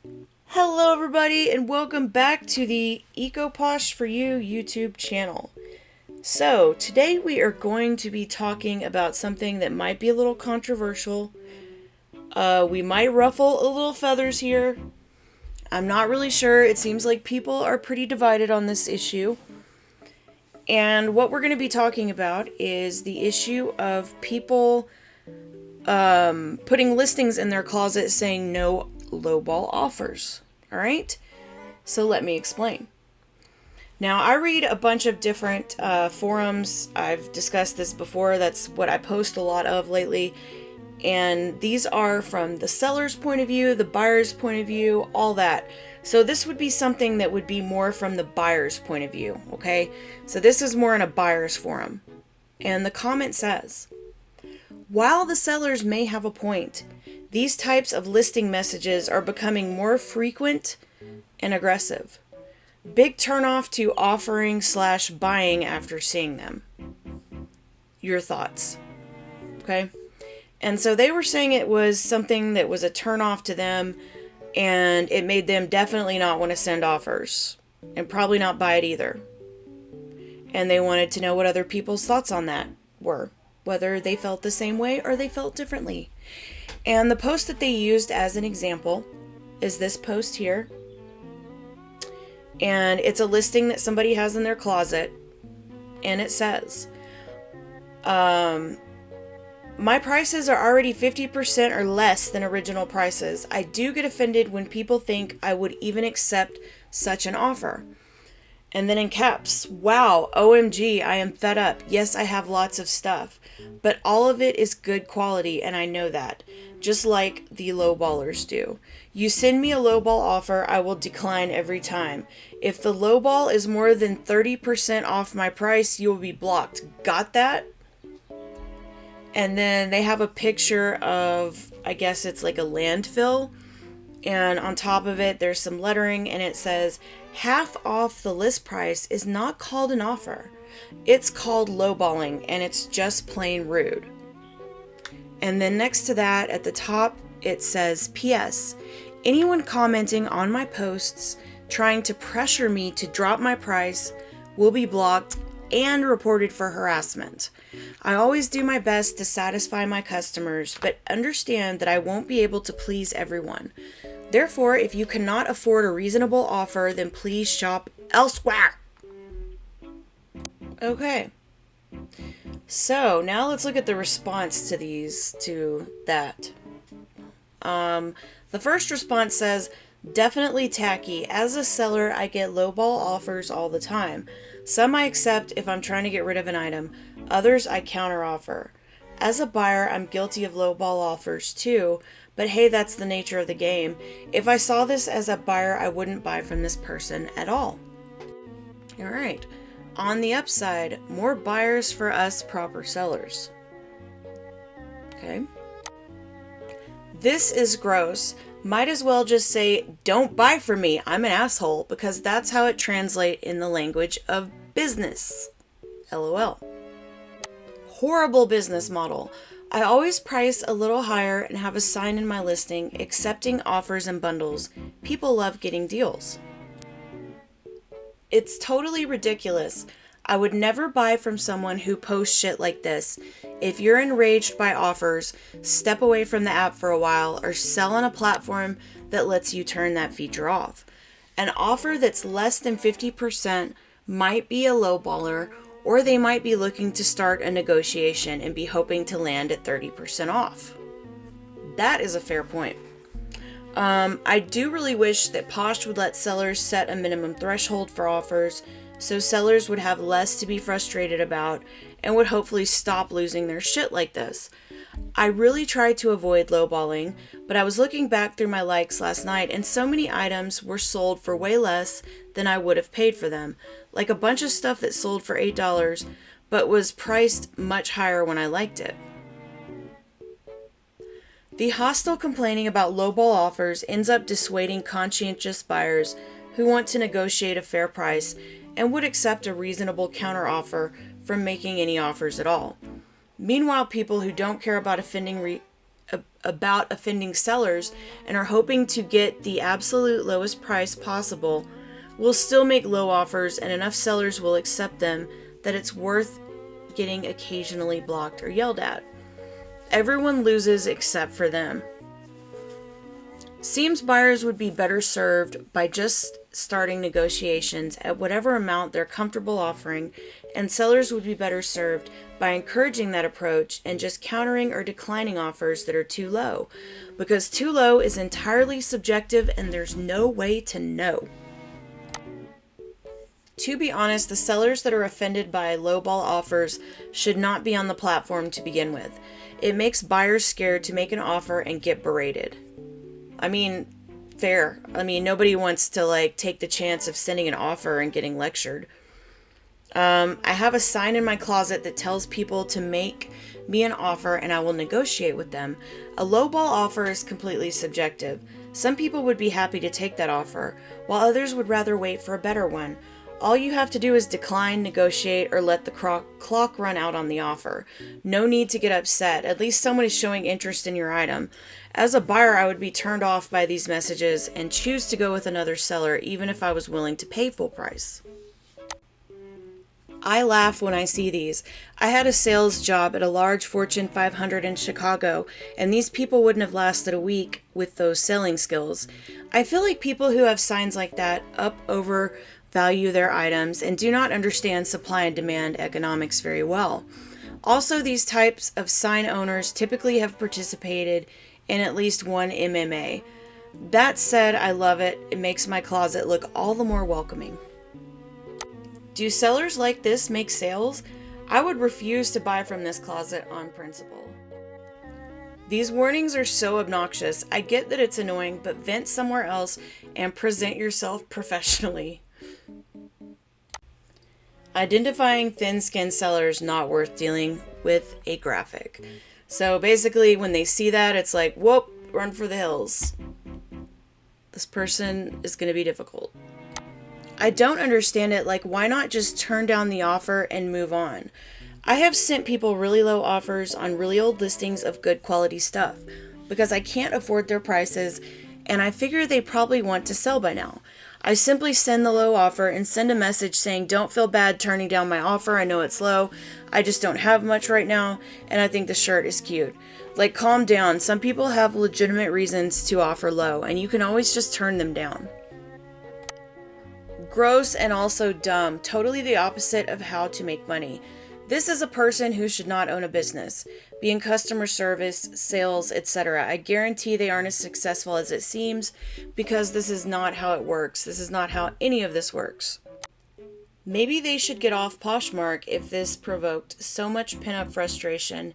Hello everybody and welcome back to the EcoPosh for You YouTube channel. So today we are going to be talking about something that might be a little controversial. We might ruffle a little feathers here. I'm not really sure. It seems like people are pretty divided on this issue. And what we're going to be talking about is the issue of people putting listings in their closet saying no lowball offers. All right? So let me explain. Now, I read a bunch of different forums. I've discussed this before. That's what I post a lot of lately. And these are from the seller's point of view, the buyer's point of view, all that. So this would be something that would be more from the buyer's point of view, okay? So this is more in a buyer's forum. And the comment says, while the sellers may have a point, these types of listing messages are becoming more frequent and aggressive. Big turnoff to offering/buying after seeing them. Your thoughts? Okay? And so they were saying it was something that was a turnoff to them, and it made them definitely not want to send offers, and probably not buy it either. And they wanted to know what other people's thoughts on that were, whether they felt the same way or they felt differently. And the post that they used as an example is this post here. And it's a listing that somebody has in their closet. And it says, my prices are already 50% or less than original prices. I do get offended when people think I would even accept such an offer. And then in caps, wow, OMG, I am fed up. Yes, I have lots of stuff, but all of it is good quality, and I know that, just like the lowballers do. You send me a lowball offer, I will decline every time. If the lowball is more than 30% off my price, you will be blocked. Got that? And then they have a picture of, I guess it's like a landfill. And on top of it, there's some lettering, and it says, half off the list price is not called an offer. It's called lowballing, and it's just plain rude. And then next to that, at the top, it says, P.S. Anyone commenting on my posts trying to pressure me to drop my price will be blocked and reported for harassment. I always do my best to satisfy my customers, but understand that I won't be able to please everyone. Therefore, if you cannot afford a reasonable offer, then please shop elsewhere. Okay. So now let's look at the response to that. The first response says, definitely tacky. As a seller, I get lowball offers all the time. Some I accept if I'm trying to get rid of an item. Others I counteroffer. As a buyer, I'm guilty of lowball offers too, but hey, that's the nature of the game. If I saw this as a buyer, I wouldn't buy from this person at all. All right. On the upside, more buyers for us proper sellers. Okay. This is gross. Might as well just say, don't buy from me, I'm an asshole, because that's how it translates in the language of business. LOL. Horrible business model. I always price a little higher and have a sign in my listing, accepting offers and bundles. People love getting deals. It's totally ridiculous. I would never buy from someone who posts shit like this. If you're enraged by offers, step away from the app for a while or sell on a platform that lets you turn that feature off. An offer that's less than 50% might be a lowballer, or they might be looking to start a negotiation and be hoping to land at 30% off. That is a fair point. I do really wish that Posh would let sellers set a minimum threshold for offers so sellers would have less to be frustrated about and would hopefully stop losing their shit like this. I really tried to avoid lowballing, but I was looking back through my likes last night and so many items were sold for way less than I would have paid for them. Like a bunch of stuff that sold for $8 but was priced much higher when I liked it. The hostile complaining about lowball offers ends up dissuading conscientious buyers who want to negotiate a fair price and would accept a reasonable counteroffer from making any offers at all. Meanwhile, people who don't care about about offending sellers and are hoping to get the absolute lowest price possible will still make low offers, and enough sellers will accept them that it's worth getting occasionally blocked or yelled at. Everyone loses except for them. Seems buyers would be better served by just starting negotiations at whatever amount they're comfortable offering, and sellers would be better served by encouraging that approach and just countering or declining offers that are too low, because too low is entirely subjective and there's no way to know. To be honest, the sellers that are offended by lowball offers should not be on the platform to begin with. It makes buyers scared to make an offer and get berated. I mean, fair. I mean, nobody wants to take the chance of sending an offer and getting lectured. I have a sign in my closet that tells people to make me an offer and I will negotiate with them. A lowball offer is completely subjective. Some people would be happy to take that offer, while others would rather wait for a better one. All you have to do is decline, negotiate, or let the clock run out on the offer. No need to get upset. At least someone is showing interest in your item. As a buyer, I would be turned off by these messages and choose to go with another seller, even if I was willing to pay full price. I laugh when I see these. I had a sales job at a large Fortune 500 in Chicago, and these people wouldn't have lasted a week with those selling skills. I feel like people who have signs like that overvalue their items and do not understand supply and demand economics very well. Also, these types of sign owners typically have participated in at least one MMA. That said, I love it. It makes my closet look all the more welcoming. Do sellers like this make sales? I would refuse to buy from this closet on principle. These warnings are so obnoxious. I get that it's annoying, but vent somewhere else and present yourself professionally. Identifying thin-skinned sellers not worth dealing with a graphic. So basically, when they see that, it's like, whoop, run for the hills. This person is going to be difficult. I don't understand it. Why not just turn down the offer and move on? I have sent people really low offers on really old listings of good quality stuff because I can't afford their prices, and I figure they probably want to sell by now. I simply send the low offer and send a message saying, don't feel bad turning down my offer. I know it's low. I just don't have much right now, and I think the shirt is cute. Calm down. Some people have legitimate reasons to offer low, and you can always just turn them down. Gross and also dumb. Totally the opposite of how to make money. This is a person who should not own a business, be in customer service, sales, etc. I guarantee they aren't as successful as it seems because this is not how it works. This is not how any of this works. Maybe they should get off POSHMARK if this provoked so much pent-up frustration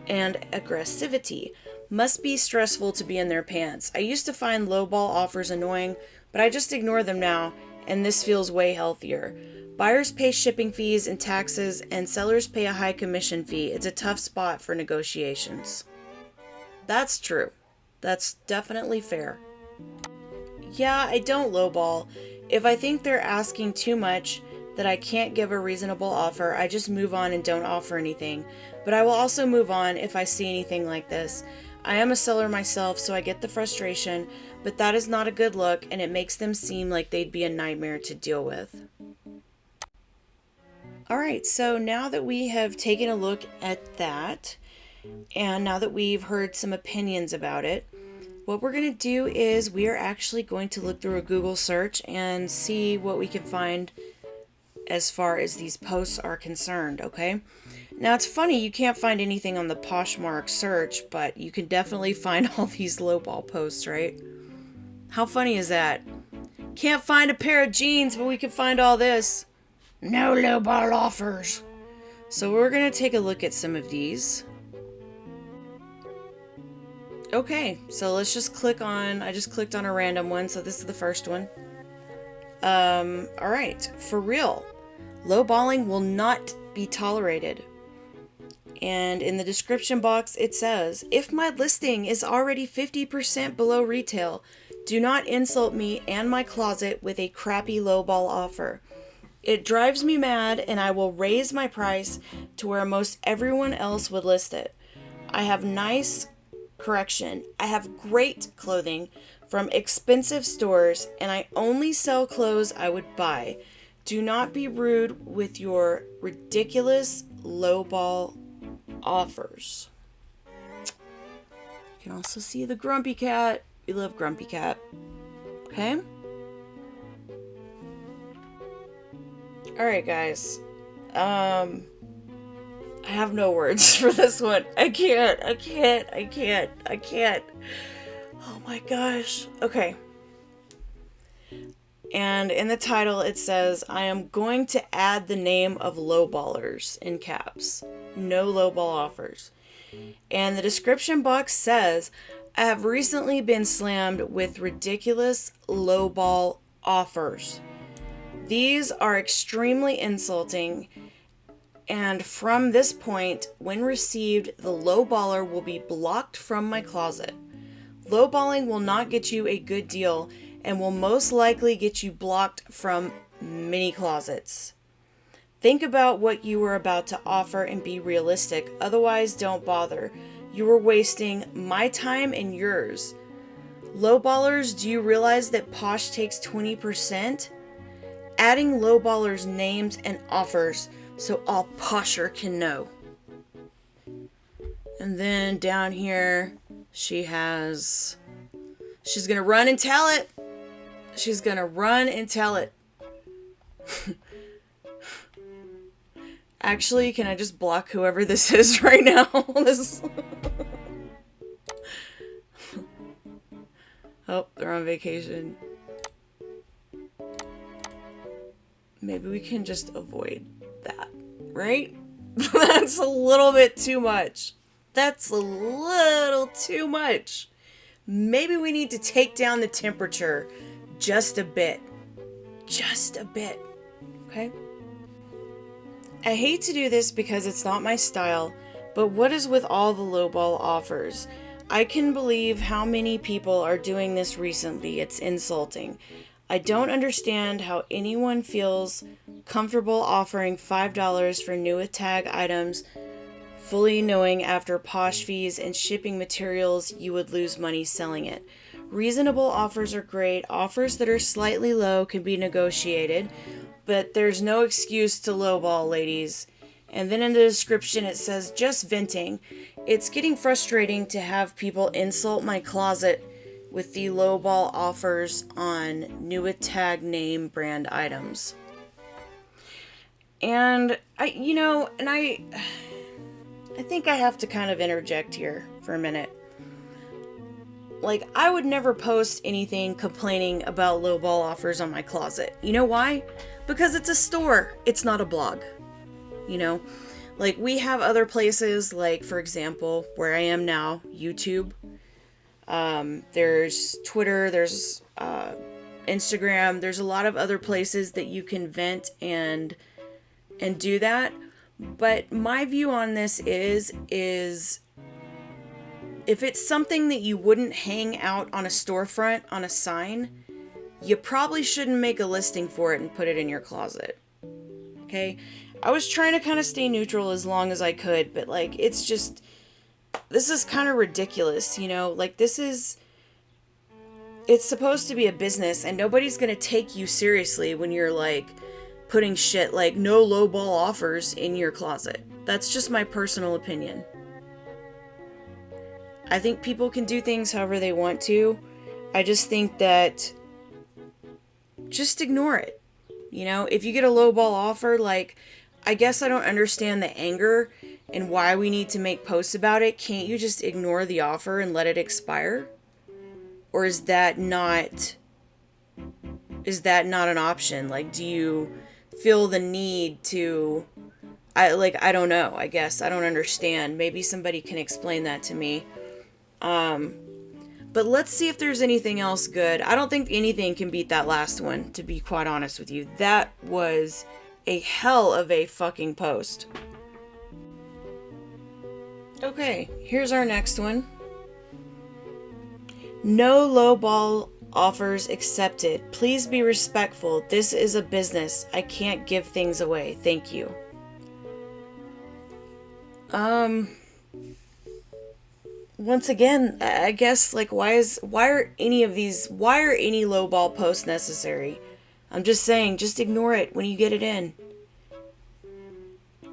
and aggressivity. Must be stressful to be in their pants. I used to find lowball offers annoying, but I just ignore them now, and this feels way healthier. Buyers pay shipping fees and taxes, and sellers pay a high commission fee. It's a tough spot for negotiations. That's true. That's definitely fair. Yeah, I don't lowball. If I think they're asking too much, that I can't give a reasonable offer, I just move on and don't offer anything. But I will also move on if I see anything like this. I am a seller myself, so I get the frustration, but that is not a good look, and it makes them seem like they'd be a nightmare to deal with. Alright, so now that we have taken a look at that, and now that we've heard some opinions about it, what we're going to do is we are actually going to look through a Google search and see what we can find as far as these posts are concerned, okay? Now, it's funny, you can't find anything on the POSHMARK search, but you can definitely find all these lowball posts, right? How funny is that? Can't find a pair of jeans, but we can find all this. No lowball offers. So we're going to take a look at some of these. Okay, so let's just I just clicked on a random one, so this is the first one. Alright, for real. Lowballing will not be tolerated. And in the description box it says, if my listing is already 50% below retail, do not insult me and my closet with a crappy lowball offer. It drives me mad and I will raise my price to where most everyone else would list it. I have nice Correction, I have great clothing from expensive stores, and I only sell clothes I would buy. Do not be rude with your ridiculous lowball offers. You can also see the Grumpy Cat. We love Grumpy Cat. Okay? Alright, guys. I have no words for this one. I can't. Oh my gosh. Okay. And in the title it says, I am going to add the name of lowballers in caps. No lowball offers. And the description box says, I have recently been slammed with ridiculous lowball offers. These are extremely insulting, and from this point, when received, the lowballer will be blocked from my closet. Lowballing will not get you a good deal and will most likely get you blocked from many closets. Think about what you are about to offer and be realistic, otherwise don't bother. You are wasting my time and yours. Lowballers, do you realize that Posh takes 20%? Adding lowballers' names and offers so all Posher can know. And then down here, she's gonna run and tell it. She's gonna run and tell it. Actually, can I just block whoever this is right now? Oh, they're on vacation. Maybe we can just avoid that, right? That's a little bit too much. That's a little too much. Maybe we need to take down the temperature just a bit. Just a bit. Okay? I hate to do this because it's not my style, but what is with all the lowball offers? I can believe how many people are doing this recently. It's insulting. I don't understand how anyone feels comfortable offering $5 for new tag items, fully knowing after Posh fees and shipping materials you would lose money selling it. Reasonable offers are great. Offers that are slightly low can be negotiated, but there's no excuse to lowball, ladies. And then in the description it says, just venting. It's getting frustrating to have people insult my closet with the lowball offers on new tag name brand items. And I think I have to kind of interject here for a minute. Like, I would never post anything complaining about lowball offers on my closet. You know why? Because it's a store. It's not a blog. You know? Like, we have other places, like, for example, where I am now, YouTube. There's Twitter, there's Instagram. There's a lot of other places that you can vent and do that. But my view on this is if it's something that you wouldn't hang out on a storefront on a sign, you probably shouldn't make a listing for it and put it in your closet. Okay? I was trying to kind of stay neutral as long as I could, but like, it's just, this is kind of ridiculous, you know? Like, it's supposed to be a business, and nobody's gonna take you seriously when you're like putting shit like no lowball offers in your closet. That's just my personal opinion. I think people can do things however they want to. I just think that just ignore it. You know, if you get a lowball offer, like, I guess I don't understand the anger and why we need to make posts about it. Can't you just ignore the offer and let it expire? Or is that not an option? Like, do you feel the need to, I don't know, I guess. I don't understand. Maybe somebody can explain that to me. But let's see if there's anything else good. I don't think anything can beat that last one, to be quite honest with you. That was a hell of a fucking post. Okay, here's our next one. No lowball offers accepted. Please be respectful. This is a business. I can't give things away. Thank you. once again, I guess, like, why are any lowball posts necessary? I'm just saying, just ignore it when you get it in.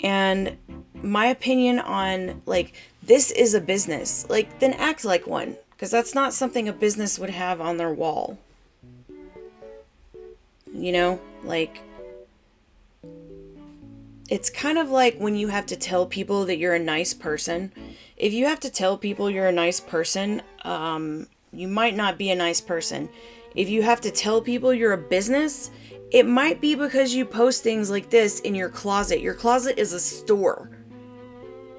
And my opinion on, like, this is a business, like, then act like one, because that's not something a business would have on their wall. You know, like, it's kind of like when you have to tell people that you're a nice person. If you have to tell people you're a nice person, you might not be a nice person. If you have to tell people you're a business, it might be because you post things like this in your closet. Your closet is a store.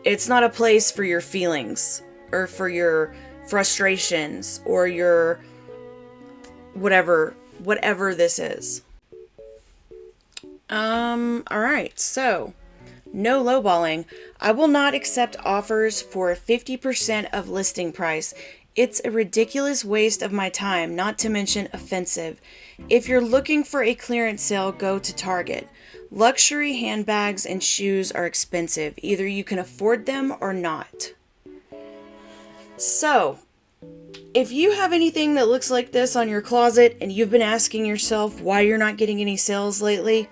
It's not a place for your feelings or for your frustrations or your whatever this is. Alright, so, no lowballing. I will not accept offers for 50% of listing price. It's a ridiculous waste of my time, not to mention offensive. If you're looking for a clearance sale, go to Target. Luxury handbags and shoes are expensive. Either you can afford them or not. So, if you have anything that looks like this on your closet and you've been asking yourself why you're not getting any sales lately,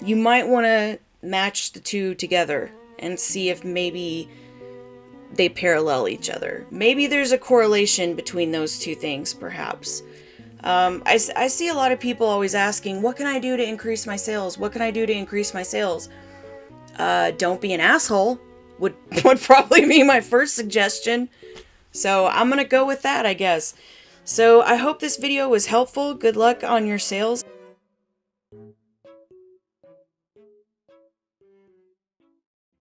you might want to match the two together and see if maybe they parallel each other. Maybe there's a correlation between those two things, perhaps. I see a lot of people always asking, what can I do to increase my sales? What can I do to increase my sales? Don't be an asshole would probably be my first suggestion. So I'm going to go with that, I guess. So I hope this video was helpful. Good luck on your sales.